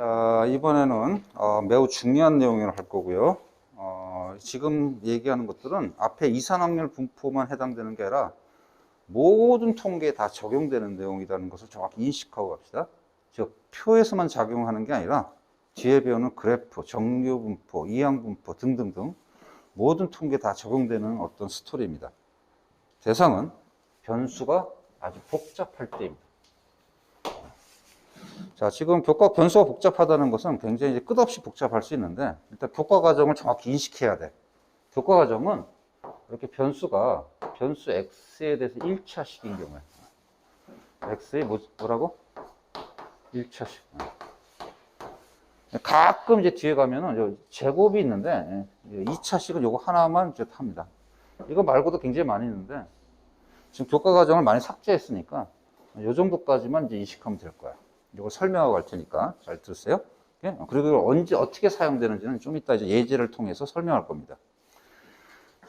자, 이번에는 매우 중요한 내용을 할 거고요. 지금 얘기하는 것들은 앞에 이산확률 분포만 해당되는 게 아니라 모든 통계에 다 적용되는 내용이라는 것을 정확히 인식하고 갑시다. 즉, 표에서만 작용하는 게 아니라 뒤에 배우는 그래프, 정류 분포, 이항 분포 등등등 모든 통계에 다 적용되는 어떤 스토리입니다. 대상은 변수가 아주 복잡할 때입니다. 자, 지금 교과 변수가 복잡하다는 것은 굉장히 이제 끝없이 복잡할 수 있는데, 일단 교과 과정을 정확히 인식해야 돼. 교과 과정은 이렇게 변수가 변수 x에 대해서 1차식인 경우에, x의 뭐라고? 1차식. 가끔 이제 뒤에 가면은 제곱이 있는데, 2차식은 요거 하나만 이제 합니다. 이거 말고도 굉장히 많이 있는데, 지금 교과 과정을 많이 삭제했으니까, 요 정도까지만 이제 인식하면 될 거야. 이걸 설명하고 갈 테니까 잘 들으세요. 그리고 언제 어떻게 사용되는지는 좀 이따 이제 예제를 통해서 설명할 겁니다.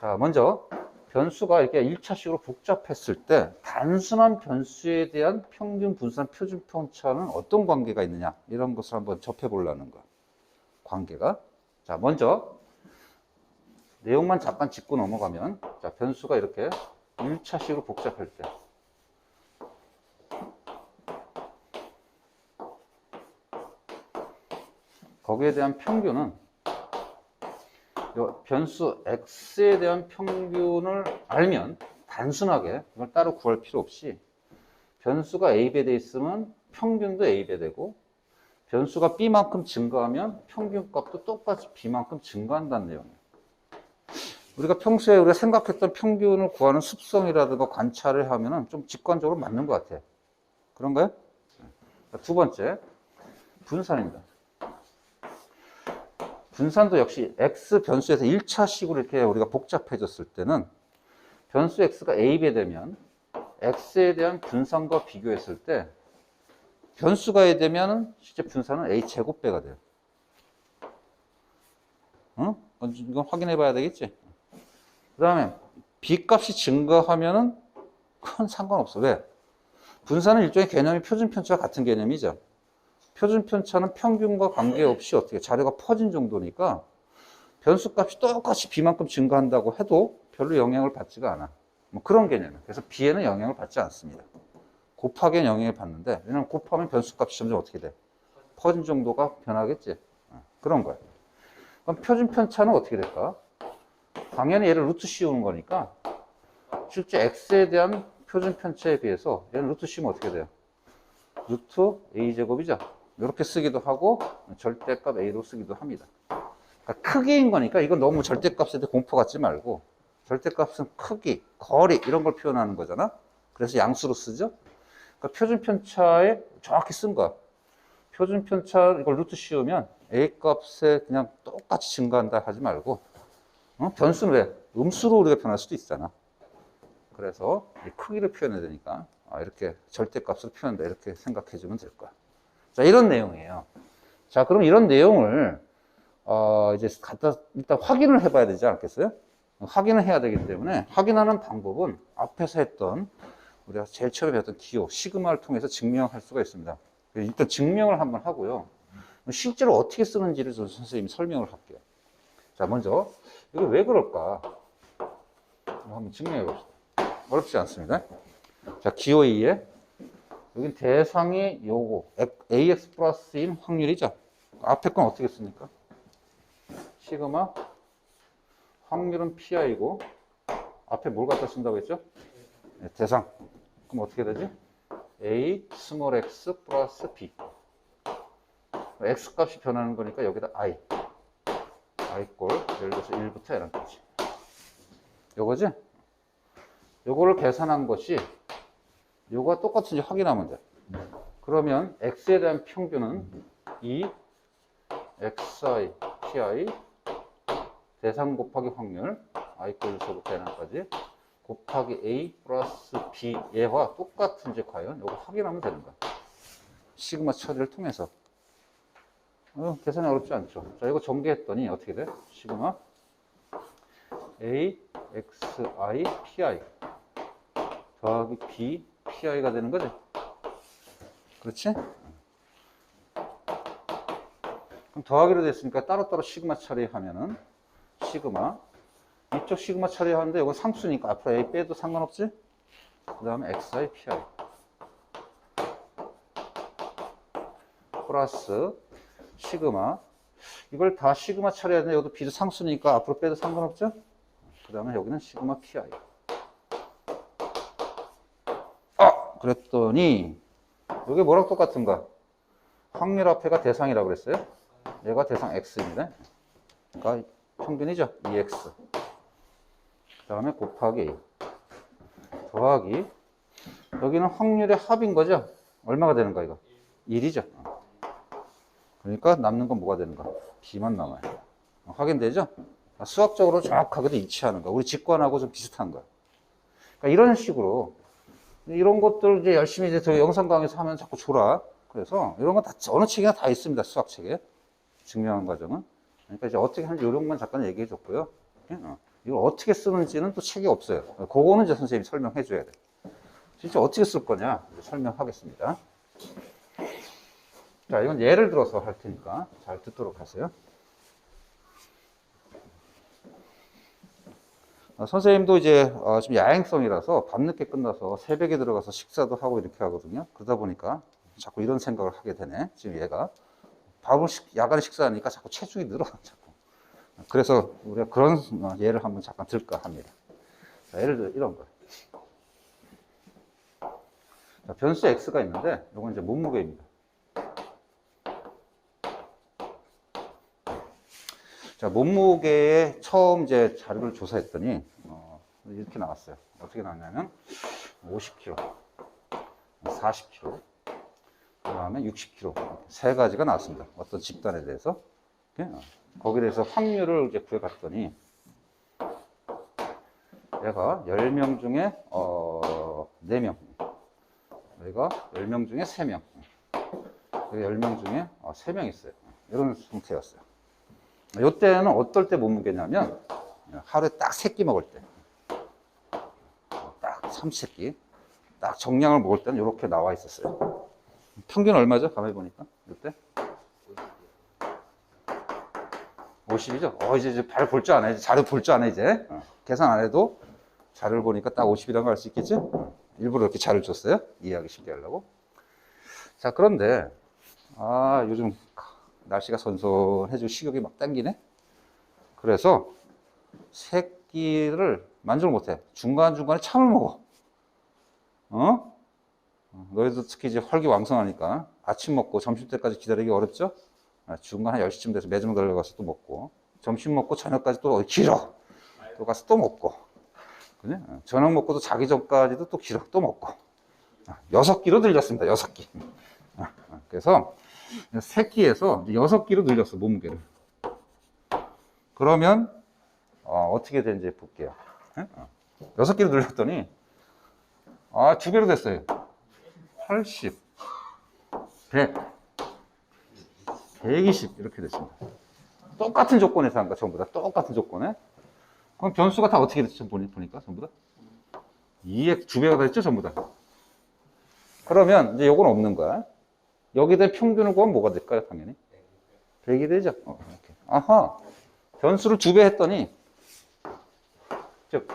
자, 먼저 변수가 이렇게 1차식으로 복잡했을 때 단순한 변수에 대한 평균 분산 표준 편차는 어떤 관계가 있느냐, 이런 것을 한번 접해 보려는 거. 관계가. 자, 먼저 내용만 잠깐 짚고 넘어가면, 자, 변수가 이렇게 1차식으로 복잡할 때 거기에 대한 평균은 변수 x에 대한 평균을 알면 단순하게 이걸 따로 구할 필요 없이 변수가 a배 돼 있으면 평균도 a배 되고, 변수가 b만큼 증가하면 평균값도 똑같이 b만큼 증가한다는 내용이에요. 우리가 평소에 우리가 생각했던 평균을 구하는 습성이라든가 관찰을 하면은 좀 직관적으로 맞는 것 같아요. 그런가요? 두 번째, 분산입니다. 분산도 역시 x 변수에서 1차식으로 이렇게 우리가 복잡해졌을 때는 변수 x가 a배 되면 x에 대한 분산과 비교했을 때 변수가 a 되면 실제 분산은 a 제곱배가 돼요. 응? 이건 확인해 봐야 되겠지? 그 다음에 b 값이 증가하면은 그건 상관없어. 왜? 분산은 일종의 개념이 표준 편차와 같은 개념이죠. 표준 편차는 평균과 관계없이 어떻게 자료가 퍼진 정도니까 변수 값이 똑같이 b만큼 증가한다고 해도 별로 영향을 받지가 않아. 뭐 그런 개념이에요. 그래서 b에는 영향을 받지 않습니다. 곱하기엔 영향을 받는데, 왜냐면 곱하면 변수 값이 점점 어떻게 돼? 퍼진 정도가 변하겠지. 그런 거야. 그럼 표준 편차는 어떻게 될까? 당연히 얘를 루트 씌우는 거니까 실제 x에 대한 표준 편차에 비해서 얘는 루트 씌우면 어떻게 돼요? 루트 a제곱이죠. 이렇게 쓰기도 하고 절대값 a로 쓰기도 합니다. 그러니까 크기인 거니까 이건 너무 절대값에 대해 공포 갖지 말고, 절대값은 크기, 거리 이런 걸 표현하는 거잖아. 그래서 양수로 쓰죠. 그러니까 표준 편차에 정확히 쓴 거야. 표준 편차 이걸 루트 씌우면 a 값에 그냥 똑같이 증가한다 하지 말고, 변수는 왜? 음수로 우리가 변할 수도 있잖아. 그래서 이 크기를 표현해야 되니까 이렇게 절대값으로 표현한다 이렇게 생각해 주면 될 거야. 자, 이런 내용이에요. 자, 그럼 이런 내용을 이제 갖다 일단 확인을 해봐야 되지 않겠어요? 확인을 해야 되기 때문에 확인하는 방법은 앞에서 했던 우리가 제일 처음에 배웠던 기호, 시그마를 통해서 증명할 수가 있습니다. 일단 증명을 한번 하고요. 실제로 어떻게 쓰는지를 좀 선생님이 설명을 할게요. 자, 먼저 이거 왜 그럴까? 한번 증명해 봅시다. 어렵지 않습니다. 자, 기호 2에 여기 대상이 요거 ax 플러스인 확률이죠. 앞에 건 어떻게 씁니까? 시그마 확률은 pi고 앞에 뭘 갖다 쓴다고 했죠? 네, 대상. 그럼 어떻게 되지? a 스몰 x 플러스 b. x 값이 변하는 거니까 여기다 i 꼴 예를 들어서 1부터 n까지. 요거지? 요거를 계산한 것이 요거와 똑같은지 확인하면 돼. 그러면 x에 대한 평균은 2 xi pi 대상 곱하기 확률 i 꼴 1부터 n까지 곱하기 a 플러스 b 얘와 똑같은지 과연 요거 확인하면 되는 거야. 시그마 처리를 통해서. 계산이 어렵지 않죠. 자, 이거 전개했더니 어떻게 돼? 시그마 a xi pi 더하기 b pi가 되는 거지. 그렇지? 그럼 더하기로 됐으니까 따로따로 시그마 처리하면은 시그마 이쪽 시그마 처리하는데 이건 상수니까 앞으로 A 빼도 상관없지? 그 다음에 XI, PI 플러스 시그마 이걸 다 시그마 처리해야 되는데 이것도 B도 상수니까 앞으로 빼도 상관없죠? 그 다음에 여기는 시그마 PI 그랬더니 이게 뭐랑 똑같은가? 확률 앞에가 대상이라고 그랬어요? 얘가 대상 X입니다. 그러니까 평균이죠. 2X. 그 다음에 곱하기 더하기 여기는 확률의 합인 거죠? 얼마가 되는가 이거? 1이죠. 그러니까 남는 건 뭐가 되는가? B만 남아요. 확인되죠? 수학적으로 정확하게도 일치하는 거. 우리 직관하고 좀 비슷한 거야. 그러니까 이런 식으로 이런 것들 이제 열심히 이제 저 영상 강의에서 하면 자꾸 줘라. 그래서 이런 건 다 어느 책이나 다 있습니다. 수학 책에 증명한 과정은. 그러니까 이제 어떻게 하는지 이런 것만 잠깐 얘기해 줬고요. 이걸 어떻게 쓰는지는 또 책이 없어요. 그거는 이제 선생님이 설명해 줘야 돼. 진짜 어떻게 쓸 거냐 설명하겠습니다. 자, 이건 예를 들어서 할 테니까 잘 듣도록 하세요. 선생님도 이제 좀 야행성이라서 밤늦게 끝나서 새벽에 들어가서 식사도 하고 이렇게 하거든요. 그러다 보니까 자꾸 이런 생각을 하게 되네. 지금 얘가 야간에 식사하니까 자꾸 체중이 늘어. 자꾸. 그래서 우리가 그런 예를 한번 잠깐 들까 합니다. 자, 예를 들어 이런 거. 자, 변수 x가 있는데 이건 이제 몸무게입니다. 자, 몸무게에 처음 이제 자료를 조사했더니 이렇게 나왔어요. 어떻게 나왔냐면 50kg, 40kg, 그 다음에 60kg 세 가지가 나왔습니다. 어떤 집단에 대해서. 거기에 대해서 확률을 이제 구해봤더니 얘가 10명 중에 4명, 얘가 10명 중에 3명, 얘가 10명 중에 3명 있어요. 이런 형태였어요. 이때는 어떨 때 몸무게냐면 하루에 딱 3끼 먹을 때, 딱 3새끼, 딱 정량을 먹을 때는 이렇게 나와 있었어요. 평균 얼마죠? 가만히 보니까 이때 50이죠. 이제 발 볼 줄 아네. 이제 자료 볼 줄 아네. 이제 계산 안 해도 자료를 보니까 딱 50이라는 걸 알 수 있겠지? 일부러 이렇게 자료를 줬어요. 이해하기 쉽게 하려고. 자, 그런데 요즘 날씨가 선선해지고 식욕이 막 당기네. 그래서 새끼를 만족을 못해. 중간중간에 참을 먹어. 너희도 특히 이제 혈기왕성하니까 아침 먹고 점심 때까지 기다리기 어렵죠? 중간 한 10시쯤 돼서 매점 들어가서 또 먹고, 점심 먹고 저녁까지 또 길어. 또 가서 또 먹고, 그래? 저녁 먹고도 자기 전까지도 또 길어. 또 먹고. 6끼로 늘렸습니다. 6끼. 그래서 3끼에서 6끼로 늘렸어, 몸무게를. 그러면 어떻게 되는지 볼게요. 6끼로 늘렸더니 2배로 됐어요. 80, 100, 120 이렇게 됐습니다. 똑같은 조건에서 한 거 전부 다 똑같은 조건에. 그럼 변수가 다 어떻게 됐죠? 보니까 전부 다 2의 2배가 됐죠? 전부 다. 그러면 이제 요건 없는 거야. 여기다 평균을 구하면 뭐가 될까요? 당연히 100이 되죠. 이렇게. 아하, 변수를 2배 했더니, 즉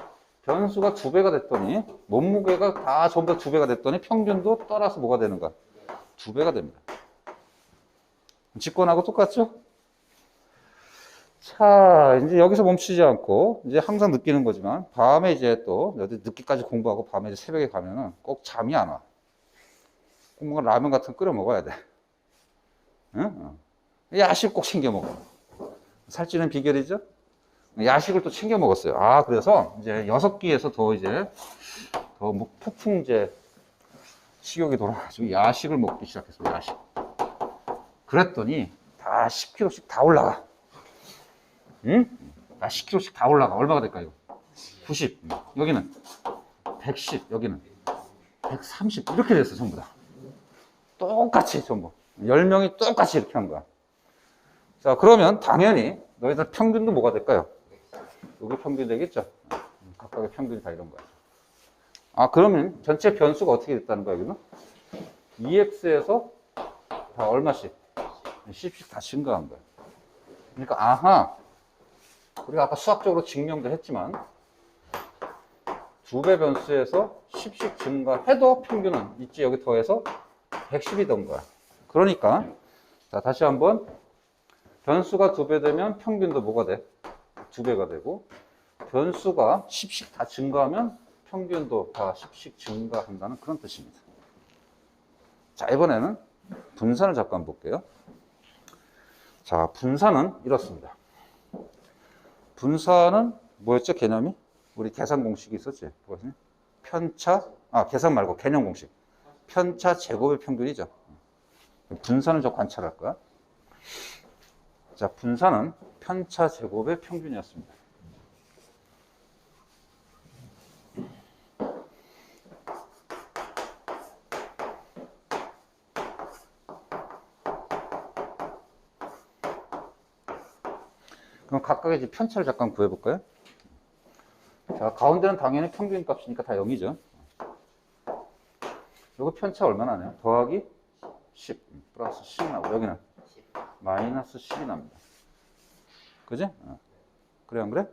변수가 2배가 됐더니 몸무게가 다 전부 다 2배가 됐더니 평균도 따라서 뭐가 되는가? 2배가 됩니다. 직권하고 똑같죠? 자, 이제 여기서 멈추지 않고 이제 항상 느끼는 거지만 밤에 이제 또 늦게까지 공부하고 밤에 이제 새벽에 가면은 꼭 잠이 안 와. 뭔가 라면 같은 거 끓여 먹어야 돼. 응? 야식 꼭 챙겨 먹어. 살찌는 비결이죠? 야식을 또 챙겨 먹었어요. 그래서 이제 6끼에서 더 이제 더 폭풍 이제 식욕이 돌아가지고 야식을 먹기 시작했어요. 야식. 그랬더니 다 10kg씩 다 올라가. 응? 다 10kg씩 다 올라가. 얼마가 될까요? 90. 여기는 110. 여기는 130. 이렇게 됐어, 전부 다. 똑같이 전부. 10명이 똑같이 이렇게 한 거야. 자, 그러면 당연히 너희들 평균도 뭐가 될까요? 여기 평균 되겠죠? 각각의 평균이 다 이런 거야. 그러면 전체 변수가 어떻게 됐다는 거야, 여기는? 2x에서 다 얼마씩? 10씩 다 증가한 거야. 그러니까 아하, 우리가 아까 수학적으로 증명도 했지만 2배 변수에서 10씩 증가해도 평균은 있지, 여기 더해서 110이던 거야. 그러니까 자, 다시 한번 변수가 2배 되면 평균도 뭐가 돼? 2배가 되고, 변수가 10씩 다 증가하면 평균도 다 10씩 증가한다는 그런 뜻입니다. 자, 이번에는 분산을 잠깐 볼게요. 자, 분산은 이렇습니다. 분산은 뭐였죠? 개념이? 우리 계산 공식이 있었지? 뭐였지? 편차, 계산 말고 개념 공식. 편차 제곱의 평균이죠. 분산을 저 관찰할 거야. 자, 분산은 편차 제곱의 평균이었습니다. 그럼 각각의 이제 편차를 잠깐 구해볼까요? 자, 가운데는 당연히 평균 값이니까 다 0이죠. 요거 편차 얼마나 나요? 더하기 10 플러스 10 나오고, 여기는 마이너스 10이 납니다. 그지? 그래, 안 그래?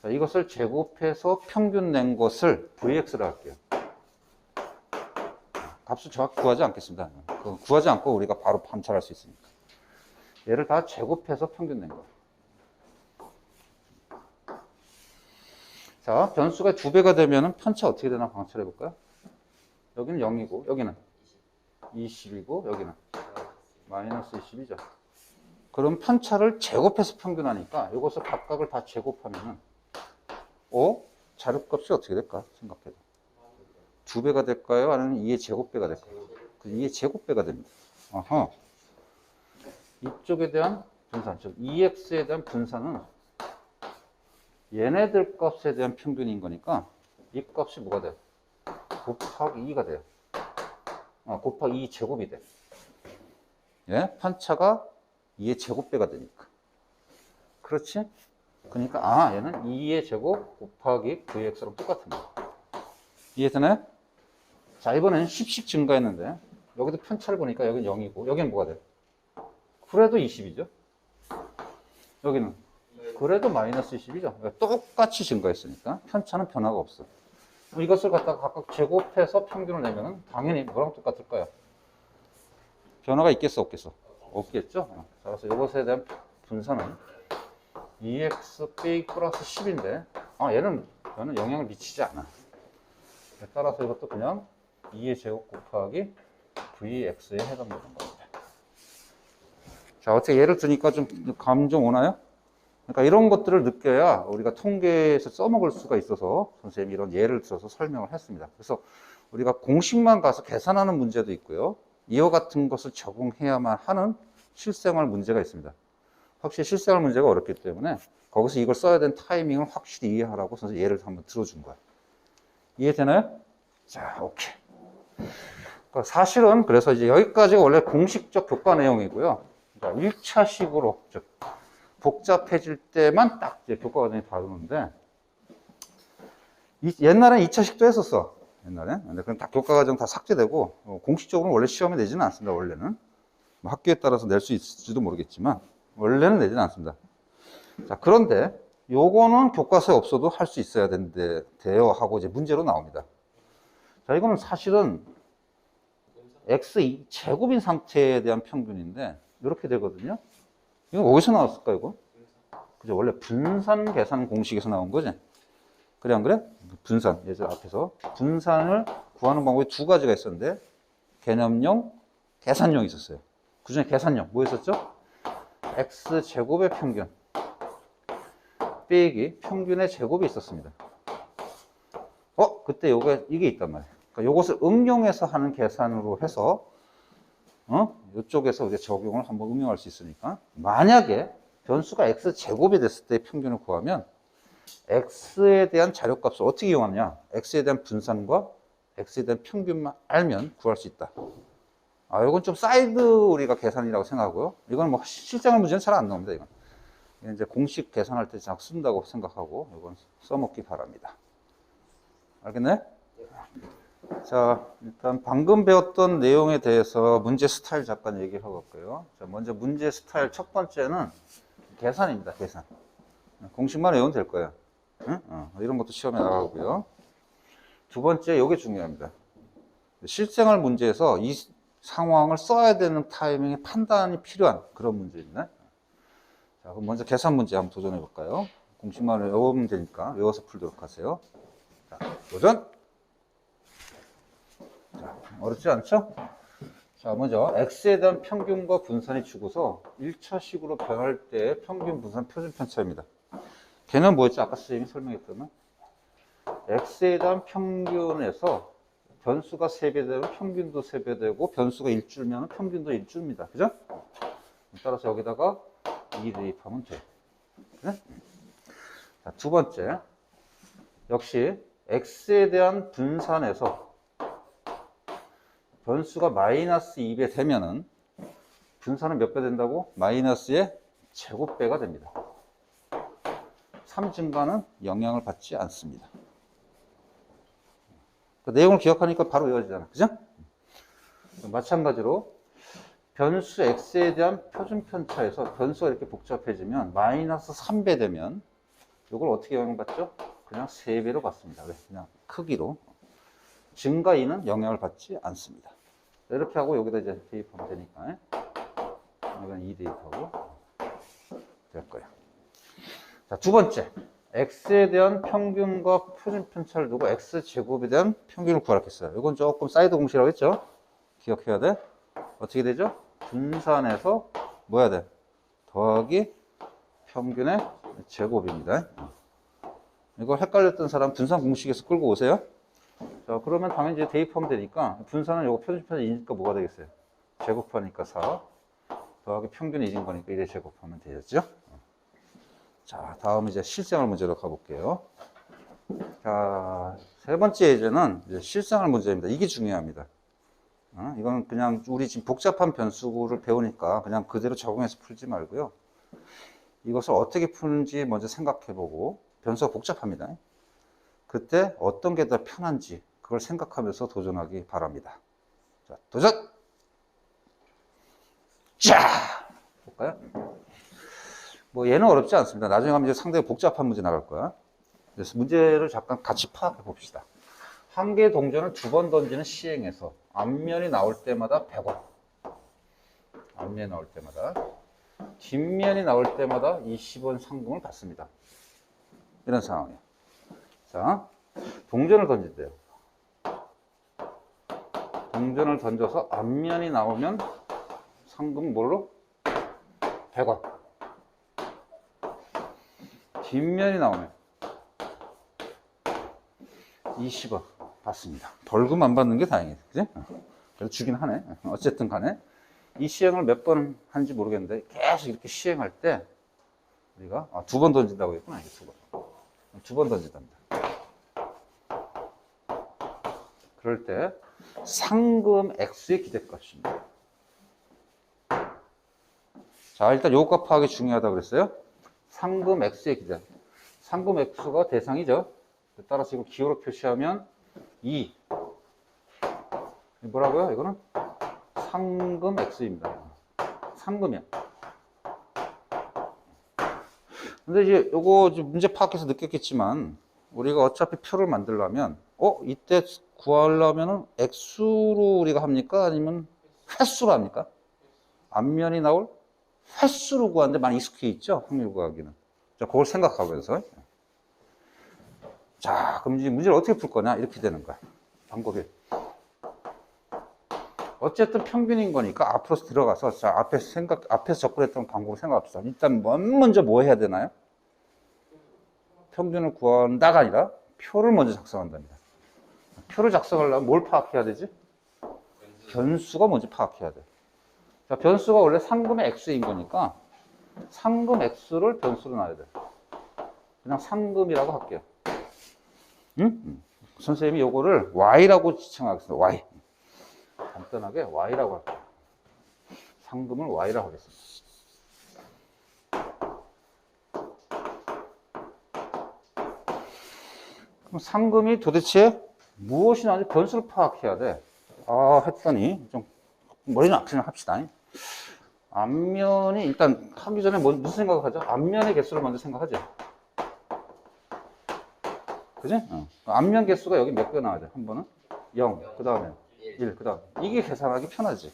자, 이것을 제곱해서 평균 낸 것을 Vx로 할게요. 값을 정확히 구하지 않겠습니다. 구하지 않고 우리가 바로 관찰할 수 있으니까. 얘를 다 제곱해서 평균 낸 거. 자, 변수가 2배가 되면 편차 어떻게 되나 관찰해 볼까요? 여기는 0이고, 여기는 20이고, 여기는 마이너스 20이죠. 그럼 편차를 제곱해서 평균하니까 이것을 각각을 다 제곱하면은, 자료값이 어떻게 될까? 생각해도. 2배가 될까요? 아니면 2의 제곱배가 될까요? 2의 제곱배가 됩니다. 어허. 이쪽에 대한 분산, 즉 2x에 대한 분산은 얘네들 값에 대한 평균인 거니까 이 값이 뭐가 돼요? 곱하기 2가 돼요. 곱하기 2 제곱이 돼. 예? 편차가 2의 제곱배가 되니까. 그렇지? 그러니까 얘는 2의 제곱 곱하기 vx랑 똑같은 거야. 이해되나요? 자, 이번엔 10씩 증가했는데 여기도 편차를 보니까 여기는 0이고 여기는 뭐가 돼? 그래도 20이죠. 여기는 그래도 마이너스 20이죠. 똑같이 증가했으니까 편차는 변화가 없어. 이것을 갖다가 각각 제곱해서 평균을 내면 당연히 뭐랑 똑같을까요? 변화가 있겠어, 없겠어? 없겠죠. 자, 그래서 이것에 대한 분산은 2x 빼기 플러스 10인데 얘는 영향을 미치지 않아. 따라서 이것도 그냥 2의 제곱 곱하기 vx에 해당되는 겁니다. 자, 어떻게 예를 드니까 좀 감 좀 오나요? 그러니까 이런 것들을 느껴야 우리가 통계에서 써먹을 수가 있어서 선생님이 이런 예를 들어서 설명을 했습니다. 그래서 우리가 공식만 가서 계산하는 문제도 있고요. 이와 같은 것을 적용해야만 하는 실생활 문제가 있습니다. 확실히 실생활 문제가 어렵기 때문에 거기서 이걸 써야 되는 타이밍을 확실히 이해하라고 선생님 예를 한번 들어준 거예요. 이해되나요? 자, 오케이. 사실은 그래서 이제 여기까지가 원래 공식적 교과 내용이고요. 그러니까 1차식으로, 즉 복잡해질 때만 딱 이제 교과 과정이 다루는데, 옛날엔 2차식도 했었어. 옛날엔. 근데 그건 다 교과 과정 다 삭제되고, 공식적으로는 원래 시험에 내지는 않습니다, 원래는. 뭐 학교에 따라서 낼 수 있을지도 모르겠지만, 원래는 내지는 않습니다. 자, 그런데, 요거는 교과서에 없어도 할 수 있어야 돼요 하고 이제 문제로 나옵니다. 자, 이거는 사실은 x 제곱인 상태에 대한 평균인데, 이렇게 되거든요. 이거 어디서 나왔을까, 이거? 그죠? 원래 분산 계산 공식에서 나온 거지? 그래, 안 그래? 분산. 예전 앞에서. 분산을 구하는 방법이 두 가지가 있었는데, 개념용, 계산용이 있었어요. 그 중에 계산용, 뭐 있었죠? x제곱의 평균. 빼기 평균의 제곱이 있었습니다. 그때 이게 있단 말이에요. 그러니까 이것을 응용해서 하는 계산으로 해서, 이쪽에서 우리가 적용을 한번 응용할 수 있으니까, 만약에 변수가 x제곱이 됐을 때 평균을 구하면 x에 대한 자료값을 어떻게 이용하느냐, x에 대한 분산과 x에 대한 평균만 알면 구할 수 있다. 이건 좀 사이드 우리가 계산이라고 생각하고요. 이건 뭐 실생활 문제는 잘 안 나옵니다. 이건 이제 공식 계산할 때 잘 쓴다고 생각하고 이건 써먹기 바랍니다. 알겠네? 자, 일단 방금 배웠던 내용에 대해서 문제 스타일 잠깐 얘기하고 갈게요. 자, 먼저 문제 스타일 첫 번째는 계산입니다. 계산. 공식만 외우면 될 거예요. 응? 이런 것도 시험에 나가고요. 두 번째, 이게 중요합니다. 실생활 문제에서 이 상황을 써야 되는 타이밍에 판단이 필요한 그런 문제입니다. 자, 그럼 먼저 계산 문제 한번 도전해 볼까요? 공식만 외우면 되니까 외워서 풀도록 하세요. 자, 도전! 자, 어렵지 않죠? 자, 먼저 x에 대한 평균과 분산이 주고서 1차식으로 변할 때 평균, 분산, 표준 편차입니다. 걔는 뭐였지? 아까 선생님이 설명했던 x에 대한 평균에서 변수가 3배 되면 평균도 3배 되고 변수가 1줄면 평균도 1줄입니다. 그죠? 따라서 여기다가 2 대입하면 돼. 그래? 자, 두 번째. 역시 x에 대한 분산에서 변수가 마이너스 2배 되면은 분산은 몇 배 된다고? 마이너스의 제곱배가 됩니다. 3 증가는 영향을 받지 않습니다. 그 내용을 기억하니까 바로 외워지잖아. 그죠? 마찬가지로 변수 x에 대한 표준 편차에서 변수가 이렇게 복잡해지면 마이너스 3배 되면 이걸 어떻게 영향받죠? 그냥 3배로 받습니다. 왜? 그냥 크기로. 증가 2는 영향을 받지 않습니다. 이렇게 하고 여기다 이제 대입하면 되니까 이건 2 대입하고 될 거예요. 자, 두 번째. x에 대한 평균과 표준 편차를 두고 x제곱에 대한 평균을 구하라겠어요. 이건 조금 사이드 공식이라고 했죠? 기억해야 돼. 어떻게 되죠? 분산해서 뭐 해야 돼? 더하기 평균의 제곱입니다. 이거 헷갈렸던 사람 분산 공식에서 끌고 오세요. 자, 그러면 당연히 이제 대입하면 되니까 분산은 이거 표준 편차 2니까 뭐가 되겠어요? 제곱하니까 4 더하기 평균이 1인 거니까 1에 제곱하면 되겠죠? 자, 다음 이제 실생활 문제로 가볼게요. 자, 세 번째 예제는 이제 실생활 문제입니다. 이게 중요합니다. 이건 그냥 우리 지금 복잡한 변수를 배우니까 그냥 그대로 적용해서 풀지 말고요. 이것을 어떻게 푸는지 먼저 생각해보고 변수가 복잡합니다. 그때 어떤 게 더 편한지 그걸 생각하면서 도전하기 바랍니다. 자, 도전! 자! 볼까요? 뭐 얘는 어렵지 않습니다. 나중에 가면 이제 상당히 복잡한 문제 나갈 거야. 그래서 문제를 잠깐 같이 파악해 봅시다. 한 개의 동전을 2번 던지는 시행에서 앞면이 나올 때마다 100원. 앞면이 나올 때마다. 뒷면이 나올 때마다 20원 상금을 받습니다. 이런 상황이에요. 자, 동전을 던진대요. 동전을 던져서 앞면이 나오면 상금 뭘로? 100원. 뒷면이 나오면 20원 받습니다. 벌금 안 받는 게 다행이에요. 그지? 그래도 주긴 하네. 어쨌든 간에 이 시행을 몇 번 하는지 모르겠는데 계속 이렇게 시행할 때 우리가 2번 던진다고 했구나. 2번 던진답니다. 그럴 때 상금 X의 기대값입니다. 자, 일단 요거 파악이 중요하다고 그랬어요. 상금 X의 기대. 상금 X가 대상이죠. 따라서 이걸 기호로 표시하면 2. 뭐라고요? 이거는 상금 X입니다. 상금이야. 근데 이제 요거 문제 파악해서 느꼈겠지만 우리가 어차피 표를 만들려면 이때 구하려면은 X로 우리가 합니까? 아니면 횟수로 합니까? 앞면이 나올 횟수로 구하는데 많이 익숙해 있죠? 확률 구하기는. 자, 그걸 생각하면서. 자, 그럼 이제 문제를 어떻게 풀 거냐? 이렇게 되는 거야. 방법이. 어쨌든 평균인 거니까 앞으로 들어가서, 자, 앞에서 접근했던 방법을 생각합시다. 일단 먼저 뭐 해야 되나요? 평균을 구한다가 아니라 표를 먼저 작성한답니다. 표를 작성하려면 뭘 파악해야 되지? 변수가 먼저 파악해야 돼. 자, 변수가 원래 상금의 X인 거니까 상금 X를 변수로 놔야 돼. 그냥 상금이라고 할게요. 응? 선생님이 요거를 Y라고 지칭하겠습니다. Y. 간단하게 Y라고 할게요. 상금을 Y라고 하겠습니다. 그럼 상금이 도대체 무엇이 나는지 변수를 파악해야 돼. 했더니 좀 머리는 아프면 합시다. 앞면이 일단 하기 전에 무슨 생각을 하죠? 앞면의 개수를 먼저 생각하죠. 그지? 앞면 개수가 여기 몇 개 나와야 돼? 한 번은 0, 그 다음에 1, 그 다음 이게 계산하기 편하지.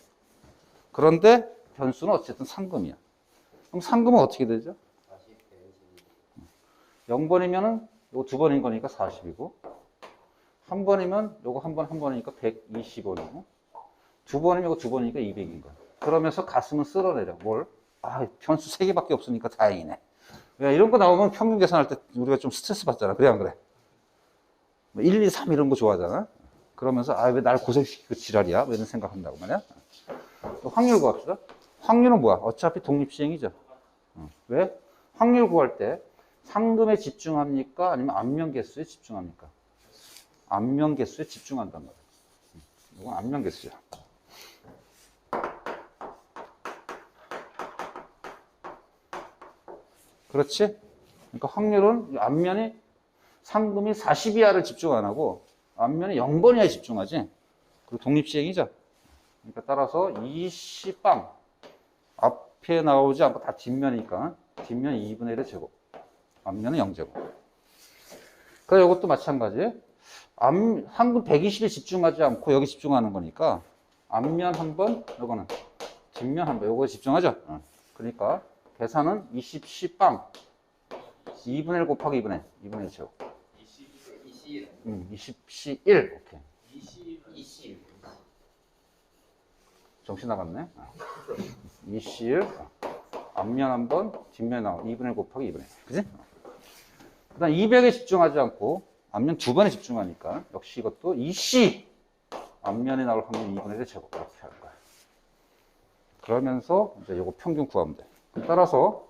그런데 변수는 어쨌든 상금이야. 그럼 상금은 어떻게 되죠? 0번이면은 요거 2번인 거니까 40이고, 한 번이면 요거 한 번이니까 120원이고, 2번이면 요거 2번이니까 200인 거야. 그러면서 가슴은 쓸어내려. 뭘? 아, 변수 3개밖에 없으니까 다행이네. 야, 이런 거 나오면 평균 계산할 때 우리가 좀 스트레스 받잖아. 그래, 안 그래? 1, 2, 3 이런 거 좋아하잖아. 그러면서 아, 왜 날 고생시키고 지랄이야? 뭐 이런 생각한다고 말이야. 또 확률 구합시다. 확률은 뭐야? 어차피 독립시행이죠. 왜? 확률 구할 때 상금에 집중합니까? 아니면 앞면 개수에 집중합니까? 앞면 개수에 집중한단 말이야. 이건 앞면 개수죠. 그렇지? 그러니까 확률은 앞면이 상금이 40 이하를 집중 안 하고 앞면이 0번 이하에 집중하지. 그리고 독립시행이죠. 그러니까 따라서 20빵 앞에 나오지 않고 다 뒷면이니까 뒷면 2분의 1의 제곱, 앞면은 0제곱. 그래서 이것도 마찬가지. 상금 120에 집중하지 않고 여기 집중하는 거니까 앞면 한 번, 요거는 뒷면 한 번, 요거에 집중하죠. 그러니까 계산은 20, 10빵 2분의 1 곱하기 2분의 1 제곱. 20, 1. 오케이. 20. 정신 나갔네. 21. 앞면 한 번, 뒷면 나와. 2분의 1 곱하기 2분의 1. 그지? 그 다음 200에 집중하지 않고 앞면 2번에 집중하니까 역시 이것도 20. 앞면에 나올 확률 2분의 1의 제곱. 이렇게 할 거야. 그러면서 이제 이거 평균 구하면 돼. 따라서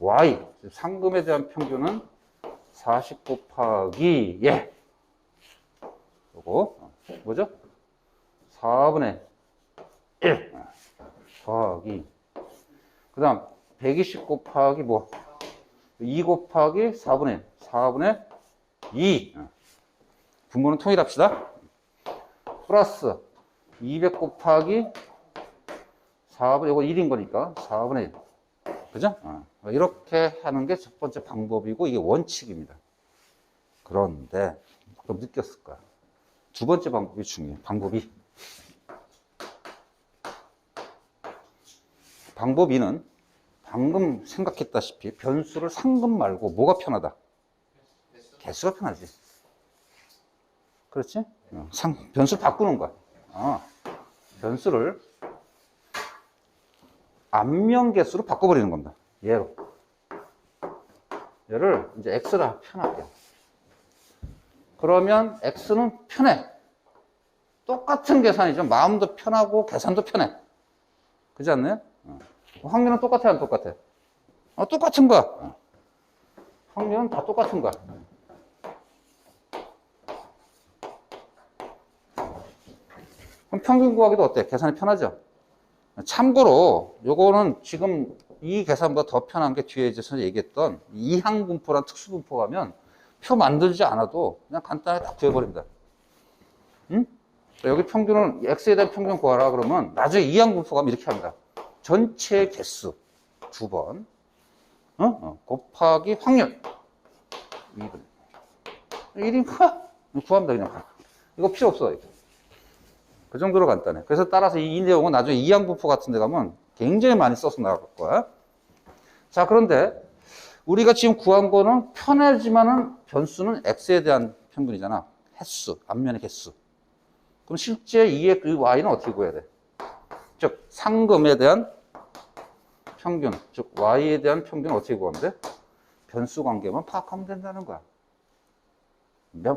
Y, 상금에 대한 평균은 40 곱하기 예. 요거 뭐죠? 4분의 1 더하기 그 다음 120 곱하기 뭐 2 곱하기 4분의 2 분모는 통일합시다. 플러스 200 곱하기 4분의 이거 1인 거니까 4분의 1 그죠? 이렇게 하는 게 첫 번째 방법이고 이게 원칙입니다. 그런데 그럼 느꼈을 거야. 두 번째 방법이 중요해. 방법 2는 방금 생각했다시피 변수를 상금 말고 뭐가 편하다? 개수가 편하지. 그렇지? 변수를 바꾸는 거야. 변수를 앞면 개수로 바꿔버리는 겁니다. 얘를 이제 x라 편할게요. 그러면 x는 편해. 똑같은 계산이죠. 마음도 편하고 계산도 편해. 그렇지 않나요? 확률은 똑같아, 안 똑같아? 똑같은 거야. 확률은 다 똑같은 거야. 그럼 평균 구하기도 어때? 계산이 편하죠? 참고로 요거는 지금 이 계산보다 더 편한 게 뒤에 이제 선생님이 얘기했던 이항분포란 특수분포 가면 표 만들지 않아도 그냥 간단하게 딱 구해버립니다. 응? 여기 평균을 x에 대한 평균 구하라 그러면 나중에 이항분포 가면 이렇게 합니다. 전체 개수 2번 곱하기 확률 2분 1인가? 구합니다 그냥. 이거 필요 없어. 그 정도로 간단해. 그래서 따라서 이 내용은 나중에 이항분포 같은 데 가면 굉장히 많이 써서 나갈 거야. 자, 그런데 우리가 지금 구한 거는 편하지만은 변수는 x에 대한 평균이잖아. 횟수, 앞면의 개수. 그럼 실제 이의 그 y는 어떻게 구해야 돼? 즉, 상금에 대한 평균, 즉 y에 대한 평균은 어떻게 구하면 돼? 변수 관계만 파악하면 된다는 거야.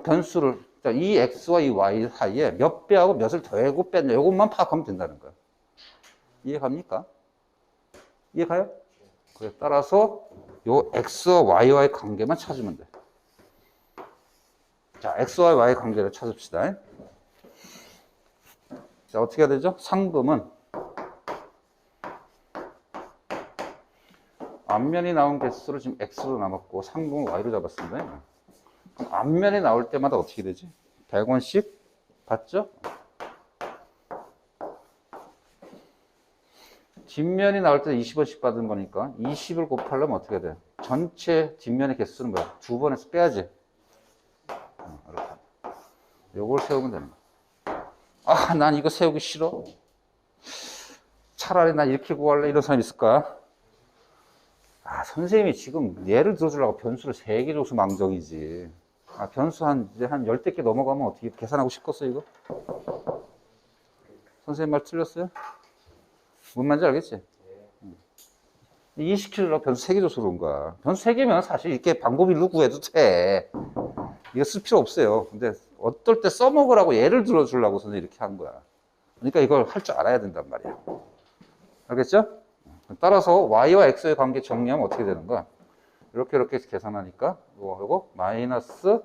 변수를 이 x와 이 y 사이에 몇 배하고 몇을 더하고 뺐냐 이것만 파악하면 된다는 거야. 이해 갑니까? 이해 가요? 그래 따라서 요 x와 y와의 관계만 찾으면 돼. 자, x와 y의 관계를 찾읍시다. 자, 어떻게 해야 되죠? 상금은 앞면이 나온 개수를 지금 x로 남았고 상금은 y로 잡았습니다. 그럼 앞면에 나올 때마다 어떻게 되지? 100원씩 받죠? 뒷면이 나올 때 20원씩 받은 거니까 20을 곱하려면 어떻게 돼? 전체 뒷면의 개수는 뭐야? 2번에서 빼야지. 이렇게. 요걸 세우면 되는 거야. 아, 난 이거 세우기 싫어. 차라리 난 이렇게 구할래. 이런 사람 있을까? 아, 선생님이 지금 예를 들어주려고 변수를 3개 줘서 망정이지. 아, 변수 이제 한 10대 개 넘어가면 어떻게 계산하고 싶겠어, 이거? 선생님 말 틀렸어요? 뭔 말인지 알겠지? 이해시키려고 변수 3개 줘서 그런 거야. 변수 3개면 사실 이렇게 방법일로 구해도 돼. 이거 쓸 필요 없어요. 근데 어떨 때 써먹으라고 예를 들어주려고 선생님이 이렇게 한 거야. 그러니까 이걸 할 줄 알아야 된단 말이야. 알겠죠? 따라서 y와 x의 관계 정리하면 어떻게 되는 거야? 이렇게 계산하니까 이거 마이너스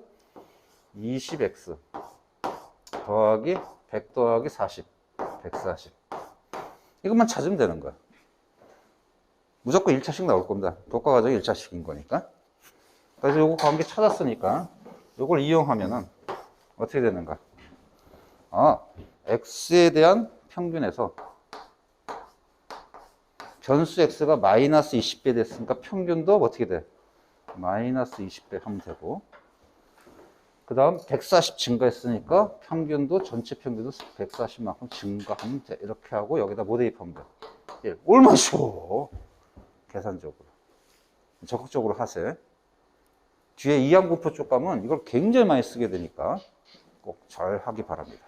20x 더하기 100 더하기 40 140 이것만 찾으면 되는 거야. 무조건 1차씩 나올 겁니다. 독과 과정이 1차씩인 거니까. 그래서 요거 관계 찾았으니까 요걸 이용하면은 어떻게 되는가? 아, x에 대한 평균에서 변수 x가 마이너스 20배 됐으니까 평균도 어떻게 돼? 마이너스 20배 하면 되고, 그 다음 140 증가했으니까 평균도 전체 평균도 140만큼 증가하면 돼. 이렇게 하고 여기다 뭐 대입하면 돼? 1. 얼마나 쉬워. 계산적으로. 적극적으로 하세요. 뒤에 이항분표 쪽 가면 이걸 굉장히 많이 쓰게 되니까 꼭 잘 하기 바랍니다.